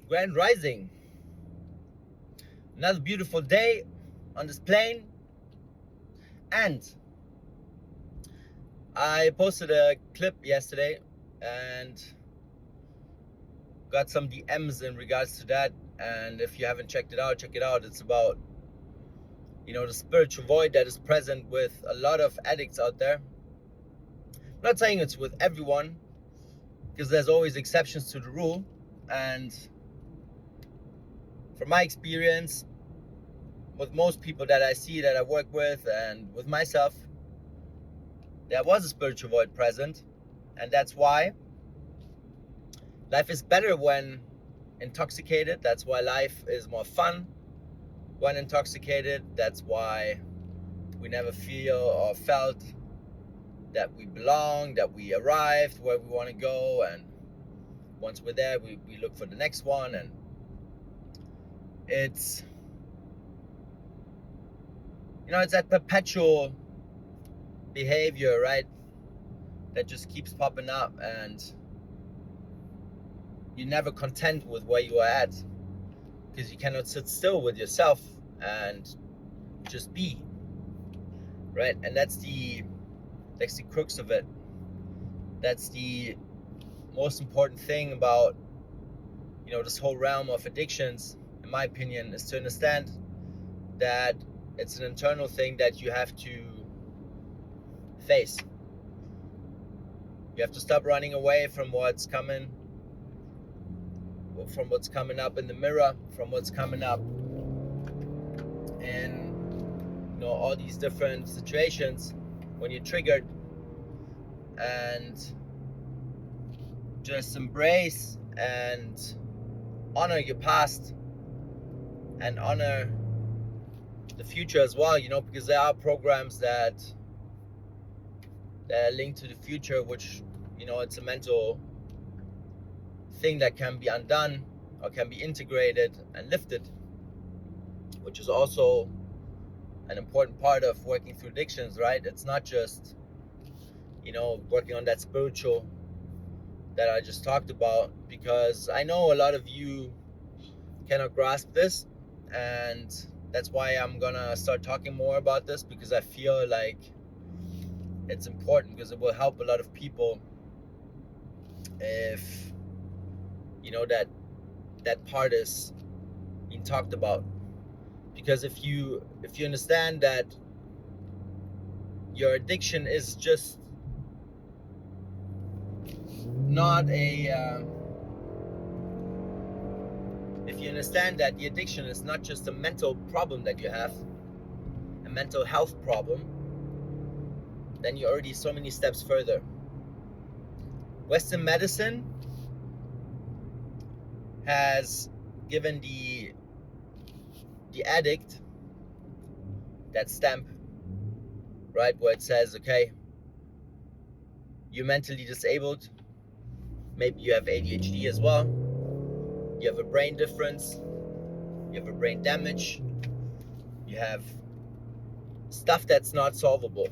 Grand Rising. Another beautiful day on this plane. And I posted a clip yesterday and got some DMs in regards to that. And if you haven't checked it out, check it out. It's about, the spiritual void that is present with a lot of addicts out there. I'm not saying it's with everyone, because there's always exceptions to the rule. And from my experience, with most people that I see, that I work with, and with myself, there was a spiritual void present. And that's why life is better when intoxicated. That's why life is more fun when intoxicated. That's why we never feel or felt that we belong, that we arrived where we want to go. And once we're there, we look for the next one. And it's it's that perpetual behavior, right, that just keeps popping up, and you're never content with where you are at, because you cannot sit still with yourself and just be, right? And that's the crux of it. That's the most important thing about this whole realm of addictions, in my opinion, is to understand that it's an internal thing that you have to face. You have to stop running away from what's coming up in the mirror, from what's coming up in all these different situations when you're triggered, and just embrace and honor your past and honor the future as well, because there are programs that are linked to the future, which it's a mental thing that can be undone or can be integrated and lifted, which is also an important part of working through addictions, right? It's not just working on that spiritual that I just talked about, because I know a lot of you cannot grasp this, and that's why I'm gonna start talking more about this, because I feel like it's important, because it will help a lot of people if that part is being talked about. Because if you understand that your addiction is just not if you understand that the addiction is not just a mental problem that you have, a mental health problem, then you're already so many steps further. Western medicine has given the addict that stamp, right, where it says, okay, you're mentally disabled, maybe you have ADHD as well, you have a brain difference, you have a brain damage, you have stuff that's not solvable.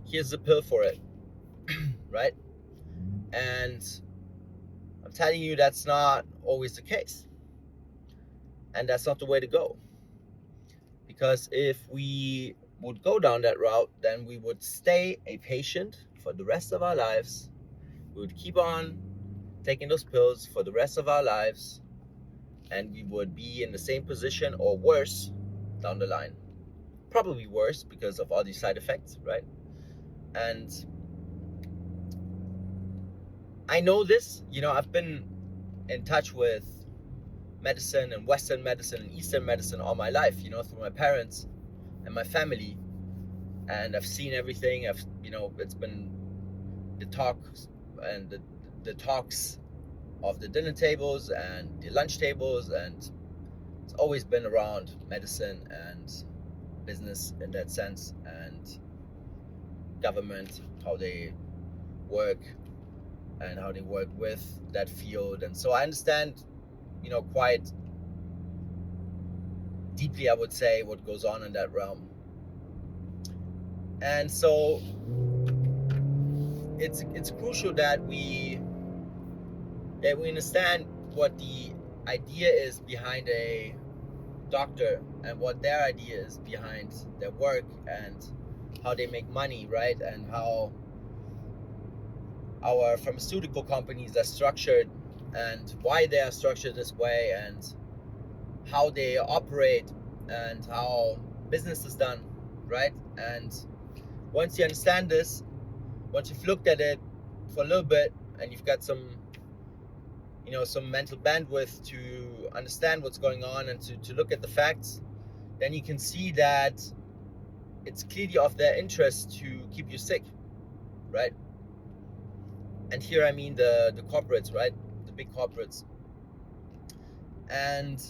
Here's a pill for it, right? And I'm telling you, that's not always the case. And that's not the way to go. Because if we would go down that route, then we would stay a patient for the rest of our lives. We would keep on taking those pills for the rest of our lives, and we would be in the same position or worse down the line. Probably worse because of all these side effects, right? And I know this, I've been in touch with medicine and Western medicine and Eastern medicine all my life, through my parents and my family. And I've seen everything. It's been the talks and the talks of the dinner tables and the lunch tables, and it's always been around medicine and business in that sense, and government, how they work and how they work with that field. And so I understand, quite deeply, I would say, what goes on in that realm. And so it's crucial that we understand what the idea is behind a doctor and what their idea is behind their work and how they make money, right? And how our pharmaceutical companies are structured and why they are structured this way and how they operate and how business is done, right? And once you understand this, once you've looked at it for a little bit and you've got some some mental bandwidth to understand what's going on and to look at the facts, then you can see that it's clearly of their interest to keep you sick, right? And here I mean the corporates, right? The big corporates. And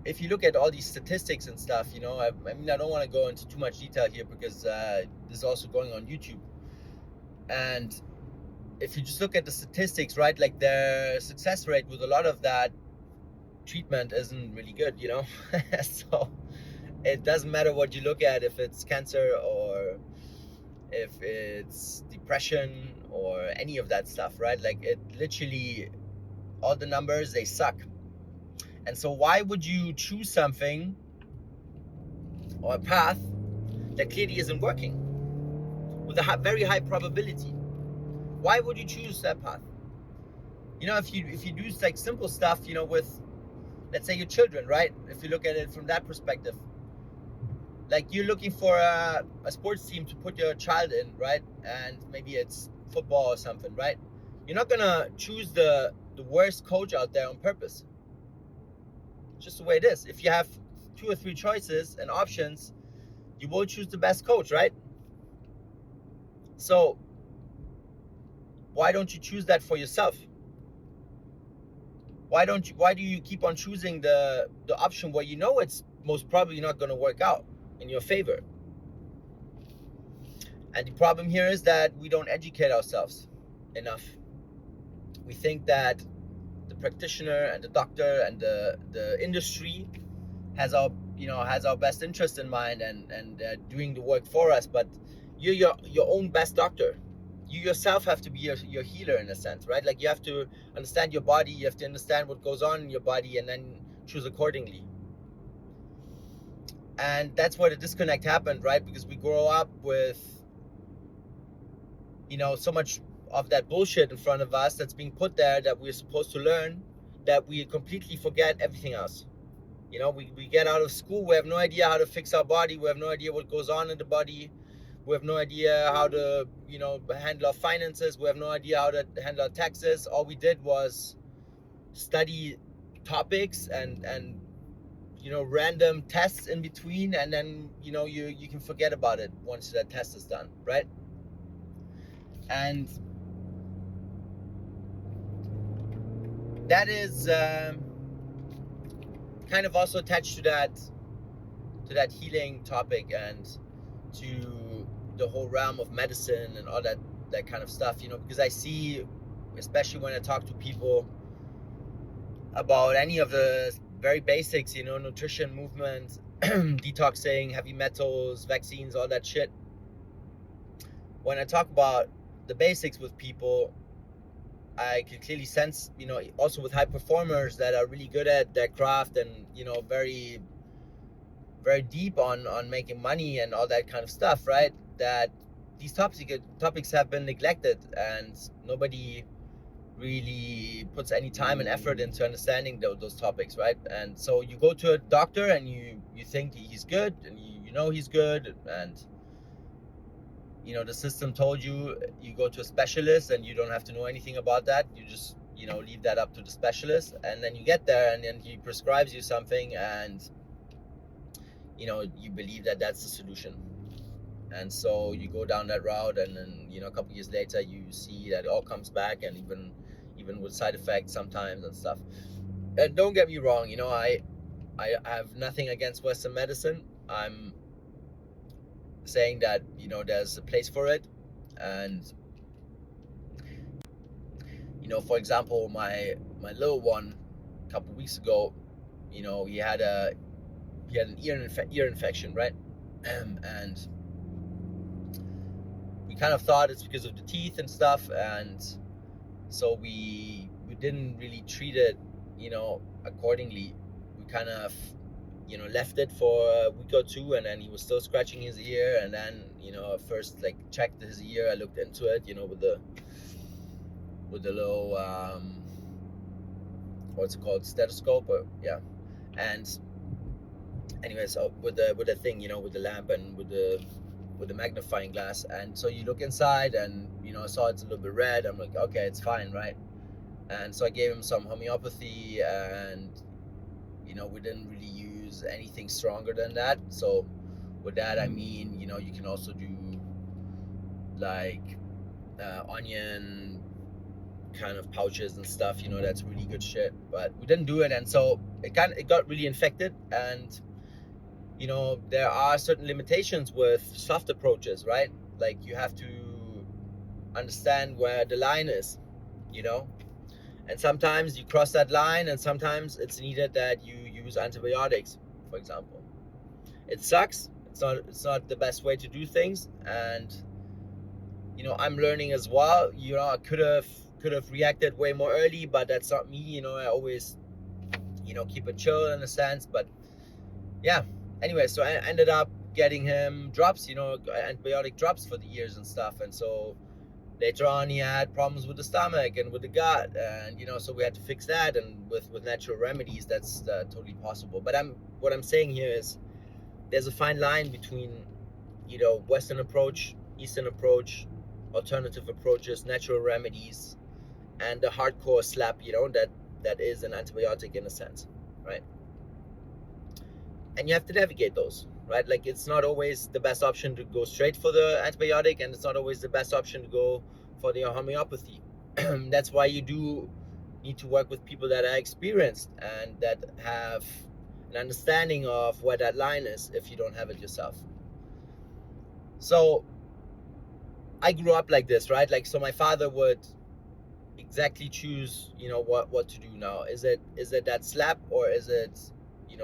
if you look at all these statistics and stuff, I mean, I don't want to go into too much detail here because this is also going on YouTube. And if you just look at the statistics, right, like their success rate with a lot of that treatment isn't really good, So it doesn't matter what you look at, if it's cancer or if it's depression or any of that stuff, right? Like it literally, all the numbers, they suck. And so why would you choose something or a path that clearly isn't working with a very high probability? Why would you choose that path? If you do like simple stuff, with, let's say, your children, right? If you look at it from that perspective, like you're looking for a sports team to put your child in, right? And maybe it's football or something, right? You're not gonna choose the worst coach out there on purpose. It's just the way it is. If you have 2 or 3 choices and options, you will choose the best coach, right? So why don't you choose that for yourself? Why do you keep on choosing the option where it's most probably not going to work out in your favor? And the problem here is that we don't educate ourselves enough. We think that the practitioner and the doctor and the industry has our best interest in mind and doing the work for us, but you're your own best doctor. You yourself have to be your healer in a sense, right? Like you have to understand your body, you have to understand what goes on in your body and then choose accordingly. And that's where the disconnect happened, right? Because we grow up with so much of that bullshit in front of us that's being put there that we're supposed to learn, that we completely forget everything else. We get out of school, we have no idea how to fix our body, we have no idea what goes on in the body, we have no idea how to handle our finances, we have no idea how to handle our taxes. All we did was study topics and random tests in between, and then you can forget about it once that test is done, right? And that is kind of also attached to that healing topic and to the whole realm of medicine and all that kind of stuff, because I see, especially when I talk to people about any of the very basics, nutrition, movement, detoxing, heavy metals, vaccines, all that shit. When I talk about the basics with people, I can clearly sense, also with high performers that are really good at their craft and, very, very deep on making money and all that kind of stuff, right? That these topics have been neglected and nobody really puts any time and effort into understanding those topics, right? And so you go to a doctor and you think he's good and you know he's good, and the system told you go to a specialist and you don't have to know anything about that. You just leave that up to the specialist, and then you get there and then he prescribes you something and you believe that that's the solution. And so you go down that route, and then a couple years later you see that it all comes back, and even with side effects sometimes and stuff. And don't get me wrong, I have nothing against Western medicine. I'm saying that there's a place for it. And for example, my little one a couple weeks ago, he had an ear infection, right? And we kind of thought it's because of the teeth and stuff, and so we didn't really treat it, accordingly. We kind of, left it for a week or two, and then he was still scratching his ear, and then, first like checked his ear. I looked into it, with the little what's it called, stethoscope, or yeah. And anyways, with the thing, with the lamp and with the magnifying glass, and so you look inside, and I saw it's a little bit red. I'm like, okay, it's fine, right? And so I gave him some homeopathy, and we didn't really use anything stronger than that. So with that, I mean, you can also do like onion kind of pouches and stuff, that's really good shit. But we didn't do it, and so it got really infected. And there are certain limitations with soft approaches, right? Like you have to understand where the line is, and sometimes you cross that line, and sometimes it's needed that you use antibiotics, for example. It sucks. It's not the best way to do things, and I'm learning as well. I could have reacted way more early, but that's not me. I always keep it chill in a sense. But yeah, anyway, so I ended up getting him drops, antibiotic drops for the ears and stuff. And so later on he had problems with the stomach and with the gut, and so we had to fix that. And with natural remedies, that's totally possible. But what I'm saying here is there's a fine line between Western approach, Eastern approach, alternative approaches, natural remedies, and the hardcore slap, that is an antibiotic in a sense, right? And you have to navigate those, right? Like it's not always the best option to go straight for the antibiotic, and it's not always the best option to go for the homeopathy. That's why you do need to work with people that are experienced and that have an understanding of where that line is if you don't have it yourself. So I grew up like this, right? Like, so my father would exactly choose, what to do now. Is it that slap, or is it,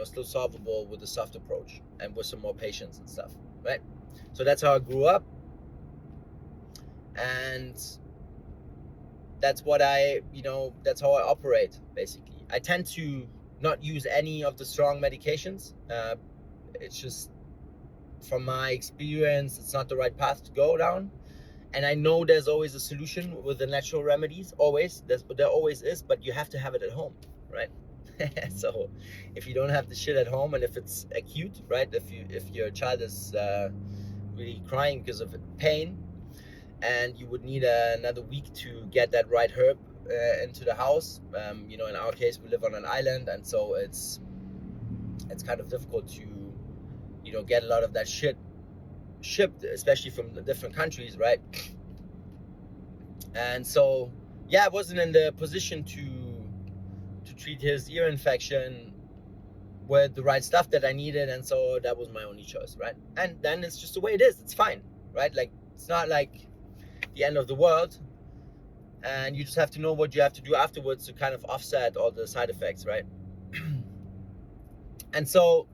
still solvable with a soft approach and with some more patience and stuff, right? So that's how I grew up, and that's what that's how I operate, basically. I tend to not use any of the strong medications. It's just, from my experience, it's not the right path to go down. And I know there's always a solution with the natural remedies, there always is, but you have to have it at home, right? So if you don't have the shit at home, and if it's acute, right, if your child is really crying because of pain, and you would need another week to get that right herb into the house, in our case we live on an island, and so it's kind of difficult to get a lot of that shit shipped, especially from the different countries, right? And so I wasn't in the position to treat his ear infection with the right stuff that I needed, and so that was my only choice, right? And then it's just the way it is. It's fine, right? Like, it's not like the end of the world, and you just have to know what you have to do afterwards to kind of offset all the side effects, right? And so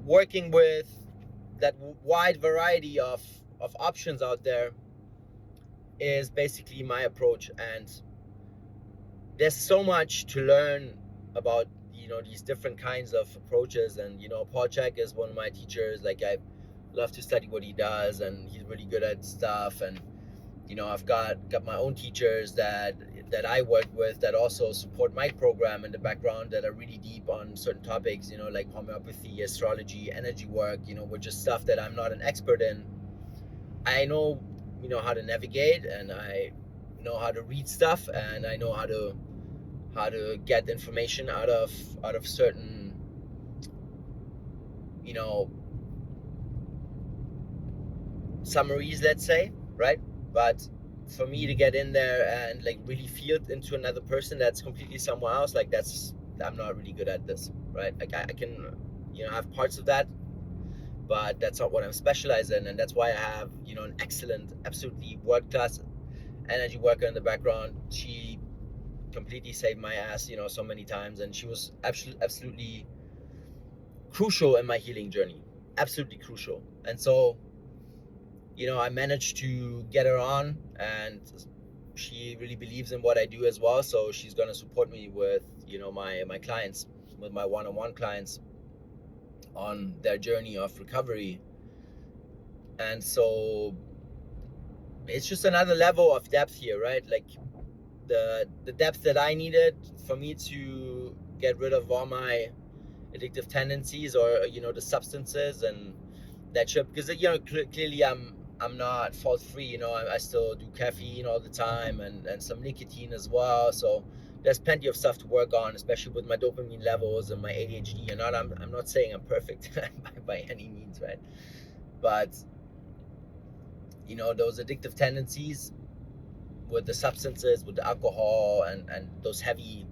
working with that wide variety of options out there is basically my approach. And there's so much to learn about these different kinds of approaches. And Paul Chek is one of my teachers. Like, I love to study what he does, and he's really good at stuff. And I've got my own teachers that I work with that also support my program in the background, that are really deep on certain topics, like homeopathy, astrology, energy work, which is stuff that I'm not an expert in. I know, how to navigate, and I know how to read stuff, and I know how to get information out of certain, summaries, let's say, right? But for me to get in there and like really feel it into another person that's completely somewhere else, like I'm not really good at this, right? Like, I can have parts of that, but that's not what I'm specialized in. And that's why I have an excellent, absolutely world-class energy worker in the background. She completely saved my ass so many times, and she was absolutely crucial in my healing journey. absolutely crucial. And so, I managed to get her on, and she really believes in what I do as well. So she's going to support me with, my clients, with my one-on-one clients on their journey of recovery. And so it's just another level of depth here, right? Like the depth that I needed for me to get rid of all my addictive tendencies, or the substances and that shit, because clearly I'm not fault free. I still do caffeine all the time, and some nicotine as well. So there's plenty of stuff to work on, especially with my dopamine levels and my ADHD. I'm not saying I'm perfect by any means, right? But those addictive tendencies with the substances, with the alcohol, and those heavy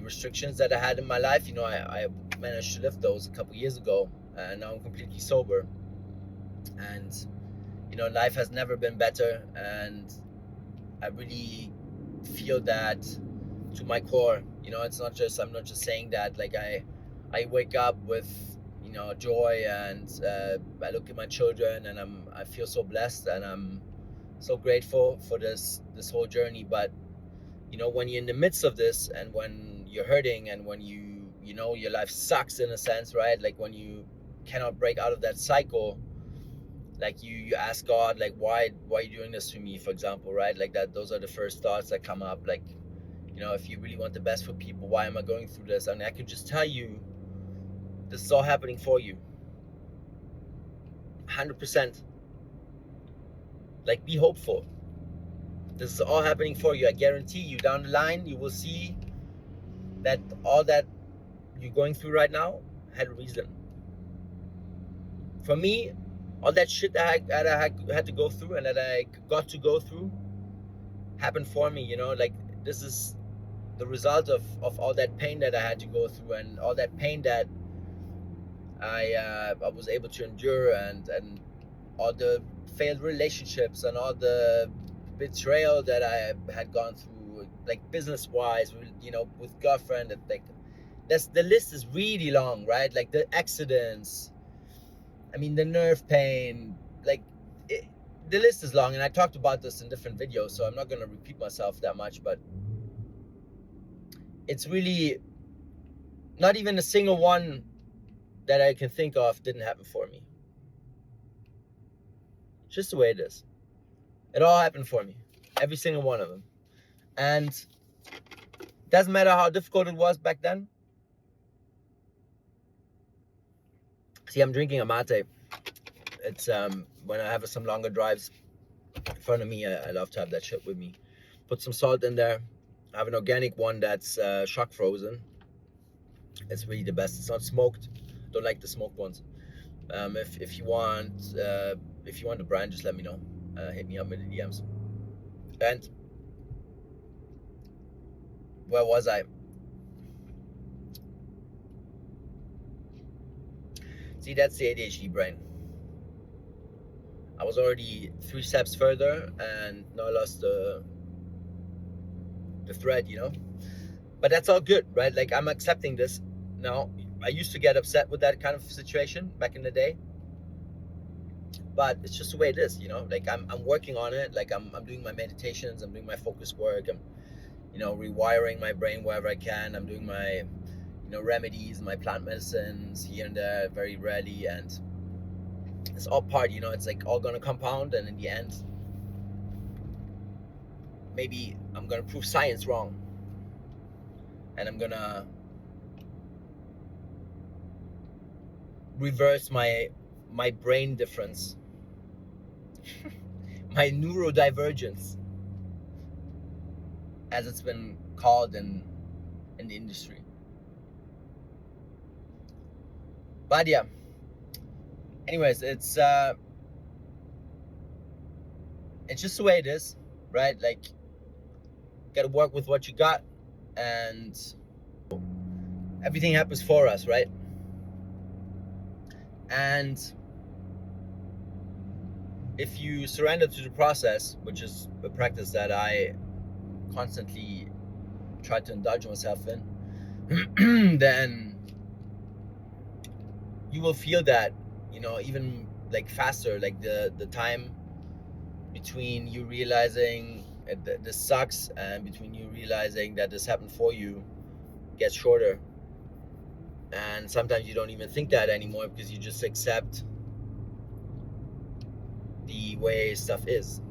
restrictions that I had in my life, I managed to lift those a couple years ago, and now I'm completely sober. And life has never been better, and I really feel that to my core. It's not just, I'm not just saying that. Like I wake up with joy, and I look at my children, and I feel so blessed, and I'm so grateful for this whole journey. But when you're in the midst of this, and when you're hurting, and when your life sucks in a sense, right? Like when you cannot break out of that cycle, like you ask God, like, why are you doing this to me, for example, right? Like that, those are the first thoughts that come up. Like, if you really want the best for people, why am I going through this? And I can just tell you, this is all happening for you, 100%. Like, be hopeful. This is all happening for you. I guarantee you, down the line, you will see that all that you're going through right now had a reason. For me, all that shit that I had to go through, and that I got to go through, happened for me. Like, this is the result of all that pain that I had to go through, and all that pain that I was able to endure, and all the failed relationships, and all the betrayal that I had gone through, like business wise, with girlfriend. Like, the list is really long, right? Like the accidents, the nerve pain, like the list is long, and I talked about this in different videos, so I'm not going to repeat myself that much. But it's really not even a single one that I can think of didn't happen for me. It's just the way it is. It all happened for me, every single one of them. And it doesn't matter how difficult it was back then. See, I'm drinking a mate. It's when I have some longer drives in front of me, I love to have that shit with me. Put some salt in there. I have an organic one that's shock frozen. It's really the best. It's not smoked. Don't like the smoked ones. If you want the brand, just let me know. Hit me up in the DMs. And where was I? See, that's the ADHD brain. I was already 3 steps further, and now I lost the thread, But that's all good, right? Like, I'm accepting this now. I used to get upset with that kind of situation back in the day, but it's just the way it is, Like, I'm working on it. Like, I'm doing my meditations. I'm doing my focus work. I'm rewiring my brain wherever I can. I'm doing my remedies, my plant medicines here and there, very rarely, and it's all part, it's like all gonna compound, and in the end, maybe I'm gonna prove science wrong, and I'm gonna reverse my brain difference, my neurodivergence, as it's been called in the industry. But yeah, anyways, it's just the way it is, right? Like, gotta work with what you got, and everything happens for us, right? And if you surrender to the process, which is a practice that I constantly try to indulge myself in, then you will feel that even like faster, like the time between you realizing this sucks and between you realizing that this happened for you gets shorter. And sometimes you don't even think that anymore because you just accept the way stuff is.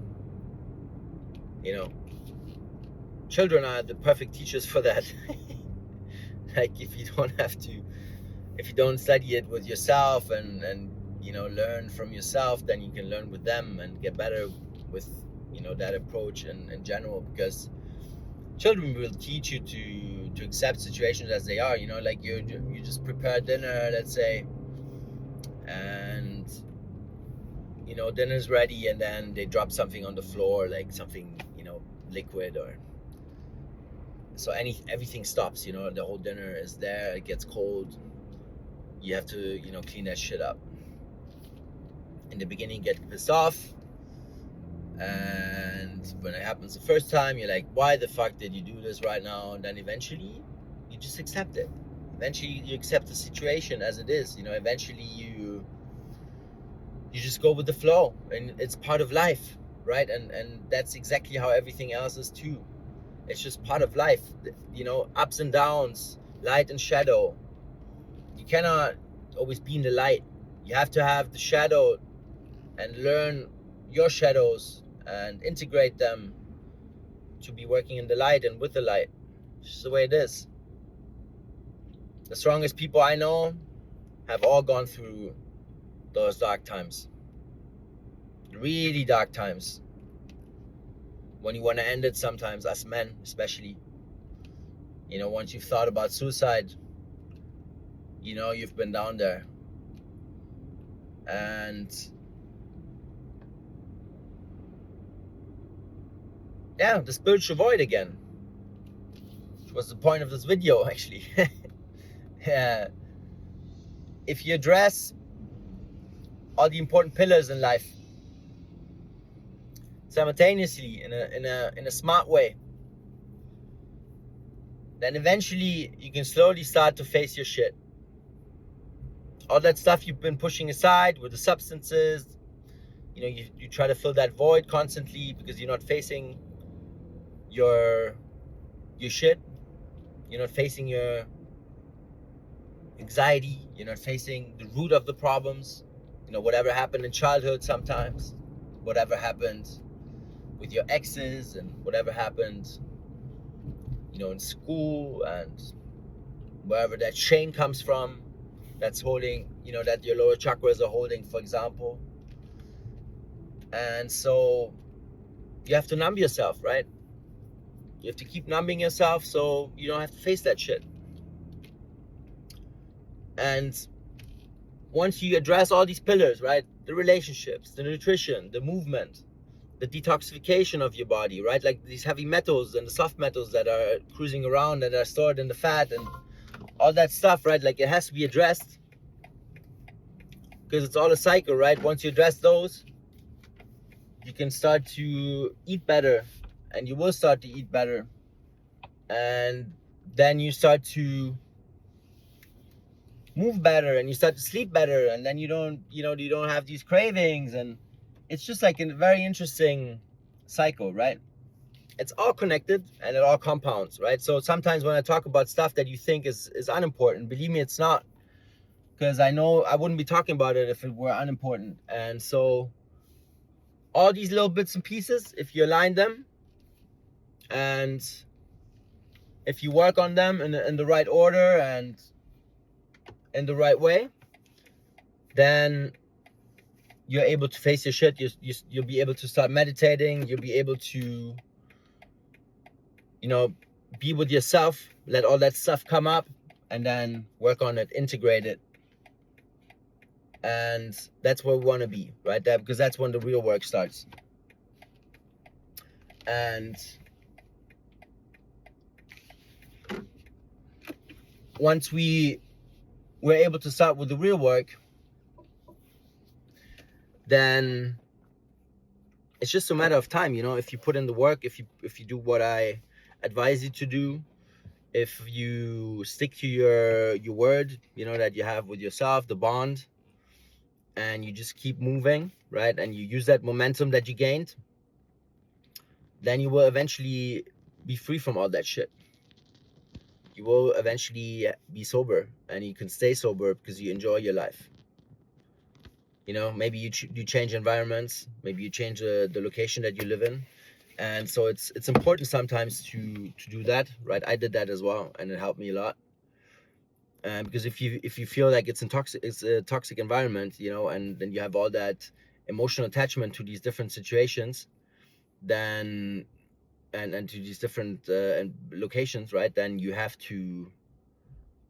Children are the perfect teachers for that. Like, if you don't study it with yourself and learn from yourself, then you can learn with them and get better with that approach in general, because children will teach you to accept situations as they are. Like, you just prepare dinner, let's say, and dinner's ready, and then they drop something on the floor, like something liquid, or so everything stops. The whole dinner is there, it gets cold, you have to clean that shit up. In the beginning, get pissed off, and when it happens the first time, you're like, why the fuck did you do this right now? And then eventually you just accept it. Eventually you accept the situation as it is. Eventually you just go with the flow, and it's part of life, right? And that's exactly how everything else is too. It's just part of life. Ups and downs, light and shadow. You cannot always be in the light. You have to have the shadow and learn your shadows and integrate them to be working in the light and with the light. It's just the way it is. The strongest people I know have all gone through those dark times. Really dark times. When you want to end it sometimes, us men especially. Once you've thought about suicide, you've been down there. And yeah, the spiritual void again, which was the point of this video, actually. Yeah. If you address all the important pillars in life simultaneously in a smart way, then eventually you can slowly start to face your shit. All that stuff you've been pushing aside with the substances, you try to fill that void constantly because you're not facing your shit. You're not facing your anxiety. You're not facing the root of the problems. Whatever happened in childhood sometimes, whatever happened with your exes, and whatever happened, in school, and wherever that shame comes from, that's holding, that your lower chakras are holding, for example. And so you have to numb yourself, right? You have to keep numbing yourself so you don't have to face that shit. And once you address all these pillars, right? The relationships, the nutrition, the movement, the detoxification of your body, right? Like these heavy metals and the soft metals that are cruising around, that are stored in the fat, and all that stuff, right? Like, it has to be addressed, because it's all a cycle, right? Once you address those, you can start to eat better, and you will start to eat better, and then you start to move better, and you start to sleep better, and then you don't have these cravings, and it's just like a very interesting cycle, right? It's all connected, and it all compounds, right? So sometimes when I talk about stuff that you think is unimportant, believe me, it's not, because I know I wouldn't be talking about it if it were unimportant. And so all these little bits and pieces, if you align them and if you work on them in the right order and in the right way, then you're able to face your shit. You'll be able to start meditating. You'll be able to, be with yourself, let all that stuff come up, and then work on it, integrate it. And that's where we want to be, right? Because that's when the real work starts. And once we're able to start with the real work, then it's just a matter of time. If you put in the work, if you do what I advise you to do, if you stick to your word, that you have with yourself, the bond, and you just keep moving, right, and you use that momentum that you gained, then you will eventually be free from all that shit. You will eventually be sober, and you can stay sober because you enjoy your life. You know, maybe you change environments, maybe you change the location that you live in, and so it's important sometimes to do that, right? I did that as well, and it helped me a lot. Because if you feel like it's a toxic environment, you know, and then you have all that emotional attachment to these different situations, then and to these different locations, right? Then you have to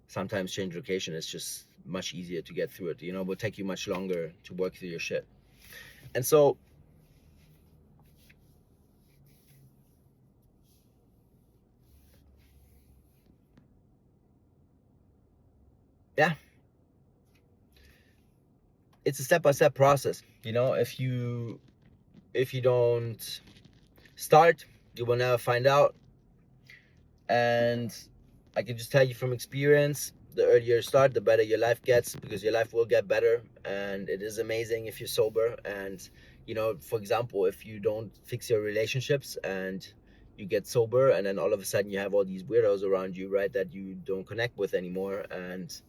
sometimes change location. It's just much easier to get through it. You know, it will take you much longer to work through your shit. And so, yeah, it's a step-by-step process. You know, if you don't start, you will never find out. And I can just tell you from experience, the earlier you start, the better your life gets, because your life will get better. And it is amazing if you're sober. And, you know, for example, if you don't fix your relationships and you get sober, and then all of a sudden you have all these weirdos around you, right, that you don't connect with anymore, and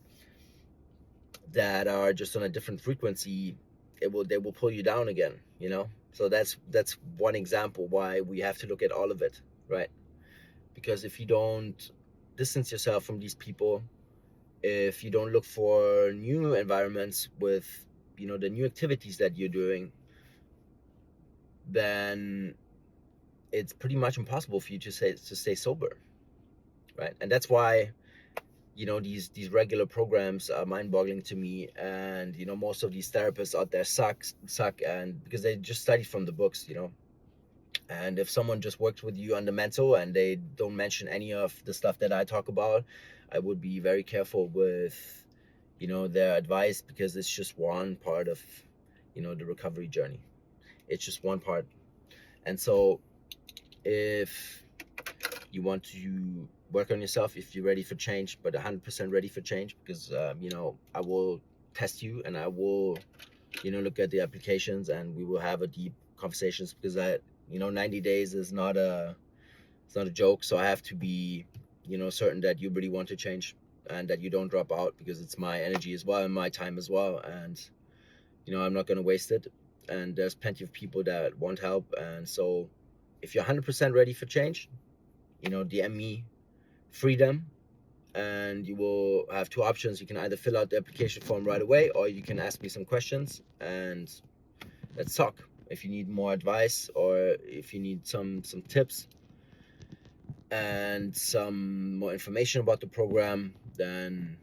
that are just on a different frequency, they will pull you down again, you know. So that's one example why we have to look at all of it, right? Because if you don't distance yourself from these people, if you don't look for new environments with, you know, the new activities that you're doing, then it's pretty much impossible for you to stay sober, right? And that's why, you know, these regular programs are mind-boggling to me. And, you know, most of these therapists out there suck, and because they just study from the books, you know. And if someone just works with you on the mental and they don't mention any of the stuff that I talk about, I would be very careful with, you know, their advice, because it's just one part of, you know, the recovery journey. It's just one part. And so if you want to work on yourself, if you're ready for change, but 100% ready for change, because, you know, I will test you, and I will, you know, look at the applications, and we will have a deep conversations, because you know, 90 days is not a joke. So I have to be, you know, certain that you really want to change and that you don't drop out, because it's my energy as well and my time as well. And, you know, I'm not going to waste it. And there's plenty of people that want help. And so if you're 100% ready for change, you know, DM me freedom, and you will have two options. You can either fill out the application form right away, or you can ask me some questions, and let's talk. If you need more advice, or if you need some tips and some more information about the program, then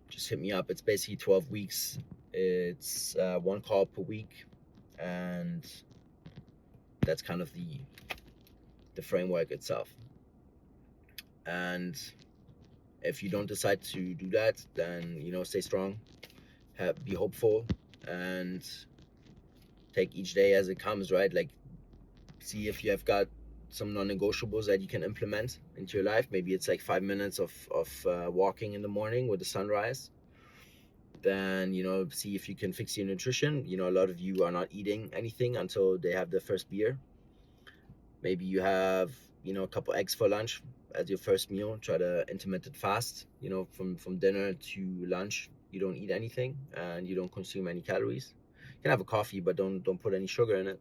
just hit me up. It's basically 12 weeks. It's one call per week, and that's kind of the framework itself. And if you don't decide to do that, then, you know, stay strong, be hopeful, and take each day as it comes, right? Like, see if you have got some non-negotiables that you can implement into your life. Maybe it's like 5 minutes of walking in the morning with the sunrise. Then, you know, see if you can fix your nutrition. You know, a lot of you are not eating anything until they have their first beer. Maybe you have, you know, a couple eggs for lunch as your first meal. Try to intermittent fast, you know, from dinner to lunch. You don't eat anything and you don't consume any calories. You can have a coffee, but don't put any sugar in it.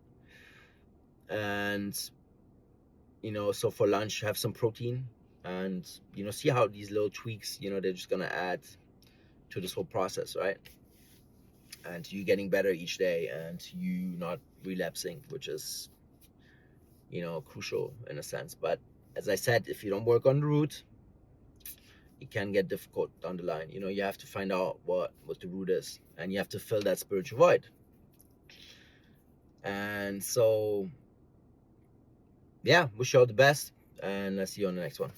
And, you know, so for lunch, have some protein, and, you know, see how these little tweaks, you know, they're just gonna add to this whole process, right? And you getting better each day, and you not relapsing, which is, you know, crucial in a sense. But as I said, if you don't work on the root, it can get difficult down the line. You know, you have to find out what the root is, and you have to fill that spiritual void. And so, yeah, wish you all the best, and I'll see you on the next one.